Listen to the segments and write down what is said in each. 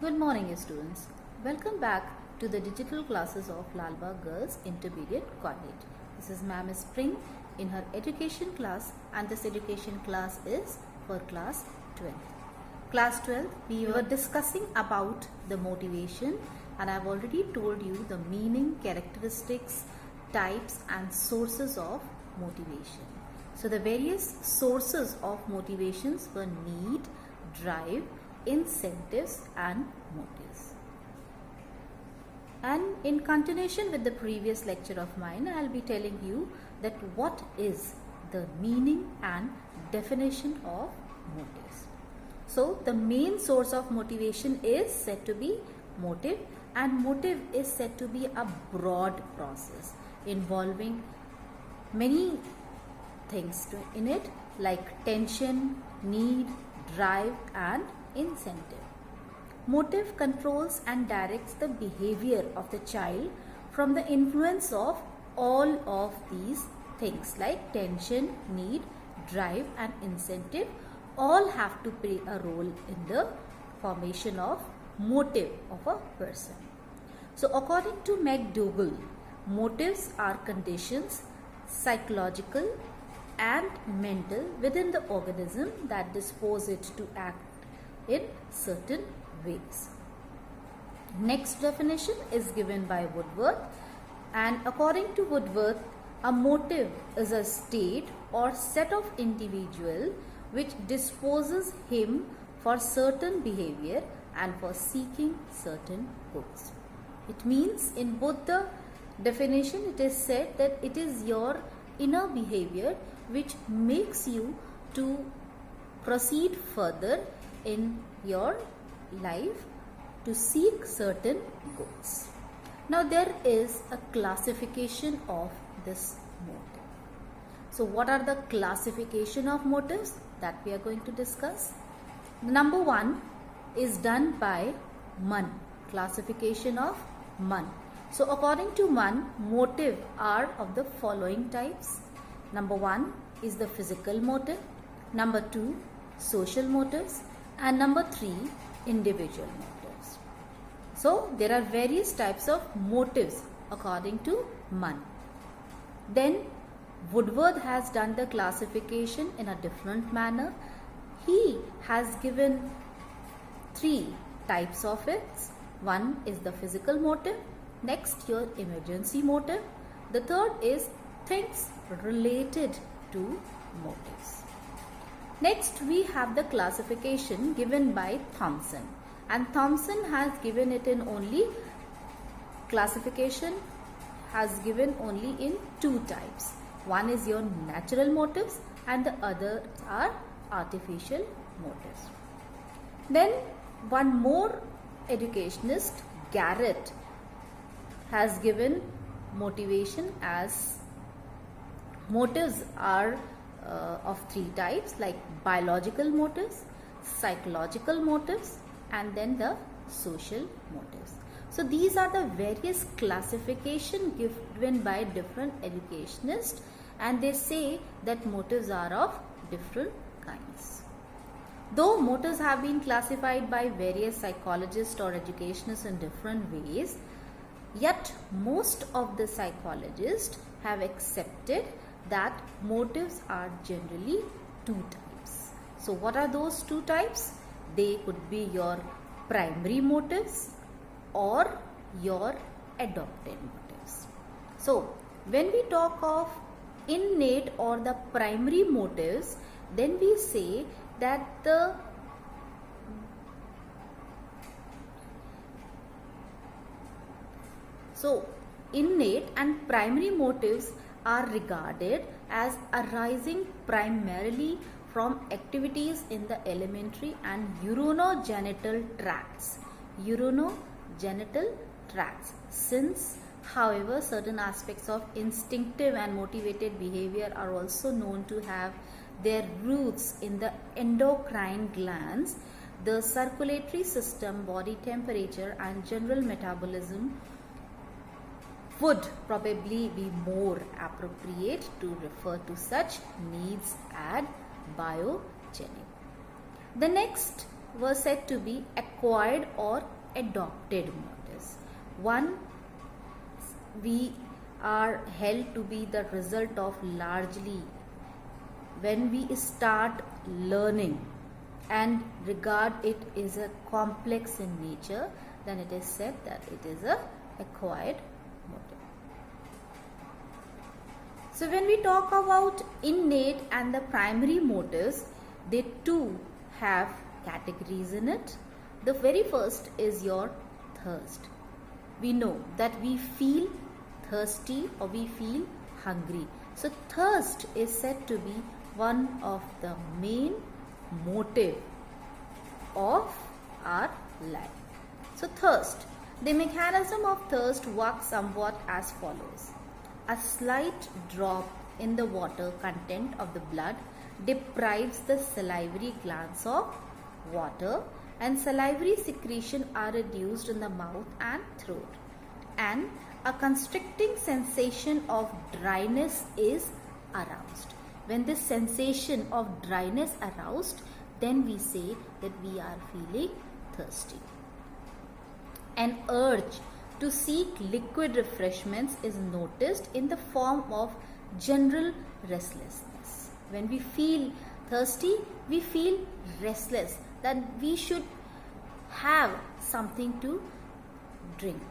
Good morning, students. Welcome back to the digital classes of Lalbagh Girls Intermediate College. This is Ma'am Spring in her education class, and this education class is for class 12th. Class 12, we were discussing about the motivation, and I've already told you the meaning, characteristics, types and sources of motivation. So the various sources of motivations were need, drive, incentives and motives. And in continuation with the previous lecture of mine, I'll be telling you that what is the meaning and definition of motives. So the main source of motivation is said to be motive, and motive is said to be a broad process involving many things in it, like tension, need, drive and incentive. Motive controls and directs the behavior of the child from the influence of all of these things like tension, need, drive and incentive all have to play a role in the formation of motive of a person. So according to McDougall, motives are conditions, psychological and mental within the organism that dispose it to act in certain ways. Next definition is given by Woodworth, and according to Woodworth, a motive is a state or set of individual which disposes him for certain behavior and for seeking certain goals. It means in both the definition it is said that it is your inner behavior which makes you to proceed further in your life to seek certain goals. Now there is a classification of this motive. So what are the classification of motives that we are going to discuss? Number one is done by Mann, classification of Mann. So according to Mann, motive are of the following types. Number one is the physical motive, number two social motives, and number three individual motives. So there are various types of motives according to Mann. Then Woodworth has done the classification in a different manner. He has given three types of it. One is the physical motive, next your emergency motive, the third is things related to motives. Next we have the classification given by Thompson, and Thompson has given it in only classification has given only in two types. One is your natural motives and the other are artificial motives. Then one more educationist, Garrett, has given motivation as motives are of three types, like biological motives, psychological motives and then the social motives. So these are the various classification given by different educationists, and they say that motives are of different kinds. Though motives have been classified by various psychologists or educationists in different ways, yet most of the psychologists have accepted that motives are generally two types. So what are those two types? They could be your primary motives or your adopted motives. So when we talk of innate or the primary motives, then we say that the innate and primary motives are regarded as arising primarily from activities in the alimentary and urinogenital tracts. Urinogenital tracts. Since, however, certain aspects of instinctive and motivated behavior are also known to have their roots in the endocrine glands, the circulatory system, body temperature and general metabolism would probably be more appropriate to refer to such needs as biogenic. The next were said to be acquired or adopted motives. One, we are held to be the result of largely when we start learning and regard it is a complex in nature, then it is said that it is a acquired motive. So when we talk about innate and the primary motives, they too have categories in it. The very first is your thirst. We know that we feel thirsty or we feel hungry. So thirst is said to be one of the main motive of our life. So thirst. The mechanism of thirst works somewhat as follows. A slight drop in the water content of the blood deprives the salivary glands of water, and salivary secretion are reduced in the mouth and throat, and a constricting sensation of dryness is aroused. When this sensation of dryness aroused, then we say that we are feeling thirsty. An urge to seek liquid refreshments is noticed in the form of general restlessness. When we feel thirsty, we feel restless, that we should have something to drink.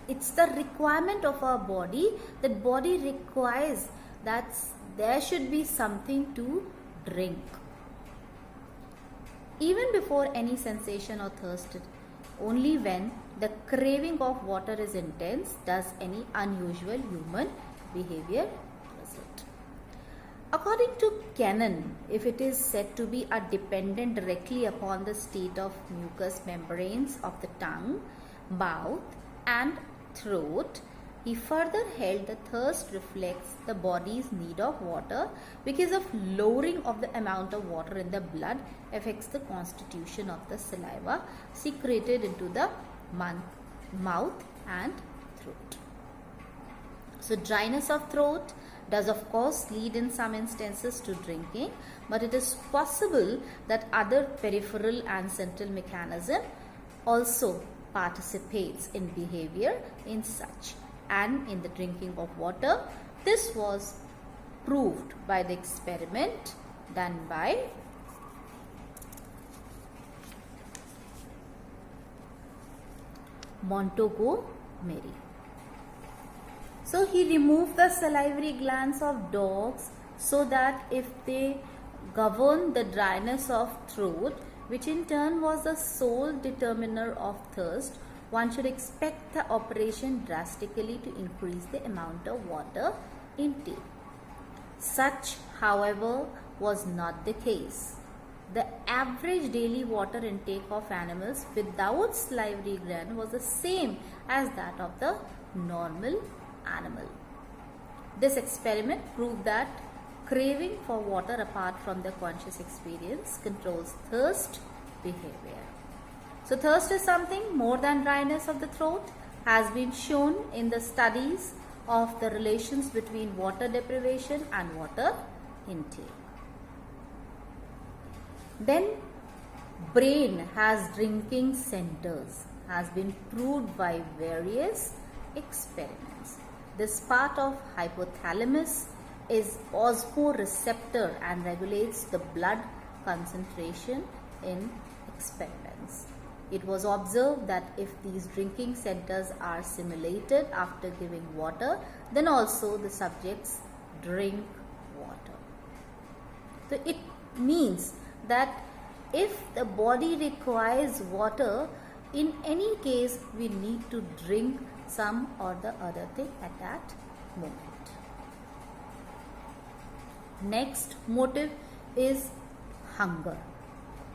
It's the requirement of our body, that body requires that there should be something to drink. Even before any sensation or thirst, only when the craving of water is intense does any unusual human behavior result. According to Kennan, if it is said to be dependent directly upon the state of mucous membranes of the tongue, mouth and throat, he further held the thirst reflects the body's need of water because of lowering of the amount of water in the blood affects the constitution of the saliva secreted into the mouth and throat. So dryness of throat does of course lead in some instances to drinking, but it is possible that other peripheral and central mechanism also participates in behavior in such and in the drinking of water. This was proved by the experiment done by Montgomery. So he removed the salivary glands of dogs so that if they govern the dryness of throat, which in turn was the sole determiner of thirst, one should expect the operation drastically to increase the amount of water intake. Such, however, was not the case. The average daily water intake of animals without salivary gland was the same as that of the normal animal. This experiment proved that craving for water apart from the conscious experience controls thirst behavior. So thirst is something more than dryness of the throat, has been shown in the studies of the relations between water deprivation and water intake. Then brain has drinking centers, has been proved by various experiments. This part of hypothalamus is osmoreceptor and regulates the blood concentration in experiments. It was observed that if these drinking centers are simulated after giving water, then also the subjects drink water. So it means that if the body requires water, in any case we need to drink some or the other thing at that moment. Next motive is hunger.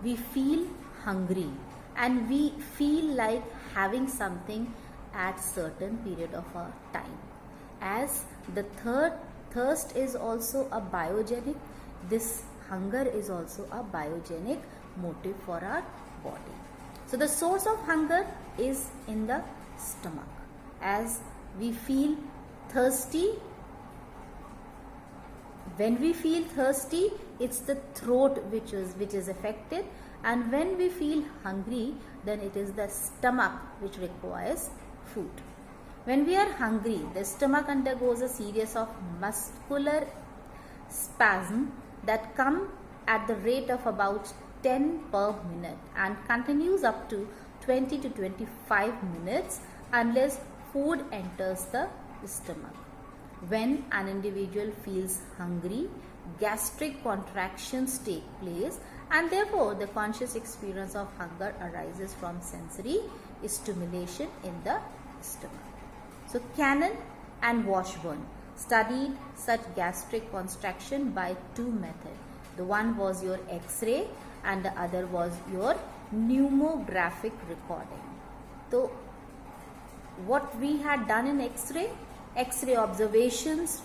We feel hungry and we feel like having something at certain period of our time. As the thirst is also a biogenic, this hunger is also a biogenic motive for our body. So the source of hunger is in the stomach. As we feel thirsty When we feel thirsty, it's the throat which is affected, and when we feel hungry, then it is the stomach which requires food. When we are hungry, the stomach undergoes a series of muscular spasms that come at the rate of about 10 per minute and continues up to 20 to 25 minutes unless food enters the stomach. When an individual feels hungry, gastric contractions take place, and therefore the conscious experience of hunger arises from sensory stimulation in the stomach. So Cannon and Washburn studied such gastric contraction by two methods. The one was your X-ray and the other was your pneumographic recording. So what we had done in X-ray observations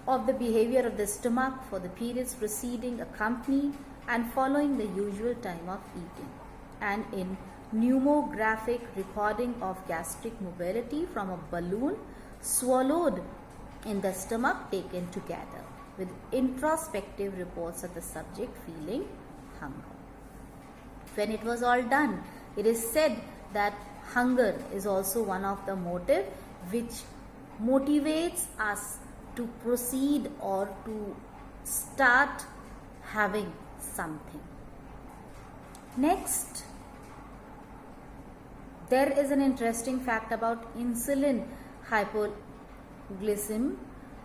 of the behavior of the stomach for the periods preceding, accompanying and following the usual time of eating, and in pneumographic recording of gastric mobility from a balloon swallowed in the stomach taken together with introspective reports of the subject feeling hunger. When it was all done, it is said that hunger is also one of the motive which motivates us to proceed or to start having something. Next, there is an interesting fact about insulin hypoglycemia,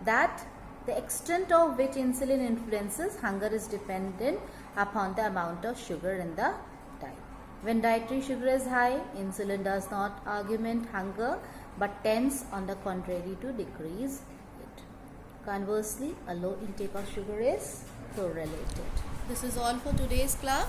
that the extent of which insulin influences hunger is dependent upon the amount of sugar in the diet. When dietary sugar is high, insulin does not augment hunger but tends on the contrary to decrease it. Conversely, a low intake of sugar is correlated. This is all for today's class.